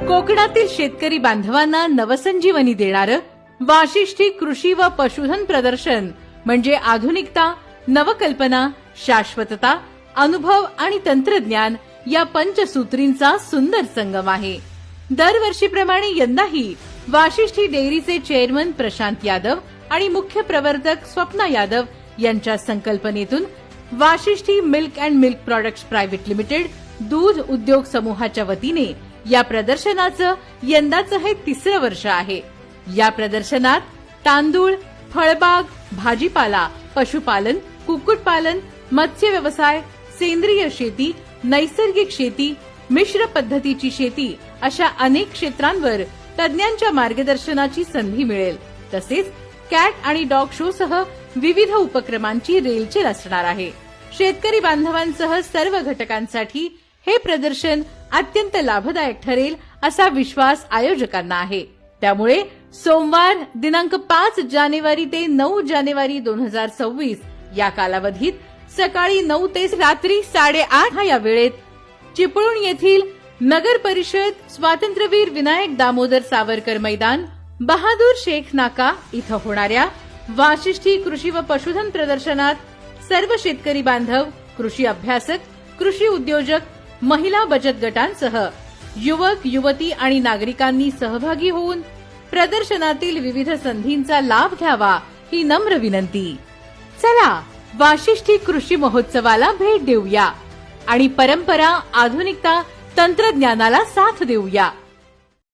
कोकणातील शेतकरी बांधवांना नवसंजीवनी देणारं वाशिष्ठी कृषी व पशुधन प्रदर्शन म्हणजे आधुनिकता, नवकल्पना, शाश्वतता, अनुभव आणि तंत्रज्ञान या पंचसूत्रींचा सुंदर संगम आहे. दरवर्षीप्रमाणे यंदाही वाशिष्ठी डेअरीचे चेअरमन प्रशांत यादव आणि मुख्य प्रवर्तक स्वप्ना यादव यांच्या संकल्पनेतून Vashishthi milk and milk products private limited दूध उद्योग समूहाच्या वतीने या प्रदर्शनाचं यंदाचं हे 3रं वर्ष आहे. या प्रदर्शनात तांदूळ, फळबाग, भाजीपाला, पशुपालन, कुक्कुटपालन, मत्स्य व्यवसाय, सेंद्रिय शेती, नैसर्गिक शेती, मिश्र पद्धतीची शेती अशा अनेक क्षेत्रांवर तज्ञांच्या मार्गदर्शनाची संधी मिळेल. तसेच कॅट आणि डॉग शो सह विविध उपक्रमांची रेलचेल असणार आहे. शेतकरी बांधवांसह सर्व घटकांसाठी हे प्रदर्शन अत्यंत लाभदायक ठरेल असा विश्वास आयोजकांना आहे. त्यामुळे सोमवार दिनांक 5 जानेवारी ते 9 जानेवारी 2026 या कालावधीत सकाळी 9 ते रात्री 8:30 या वेळेत चिपळूण येथील नगर परिषद स्वातंत्र्यवीर विनायक दामोदर सावरकर मैदान, बहादूर शेख नाका इथं होणाऱ्या वाशिष्ठी कृषी व पशुधन प्रदर्शनात सर्व शेतकरी बांधव, कृषी अभ्यासक, कृषी उद्योजक, महिला बचत गटांसह युवक, युवती आणि नागरिकांनी सहभागी होऊन प्रदर्शनातील विविध संधींचा लाभ घ्यावा ही नम्र विनंती. चला वाशिष्ठी कृषी महोत्सवाला भेट देऊया आणि परंपरा, आधुनिकता, तंत्रज्ञानाला साथ देऊया.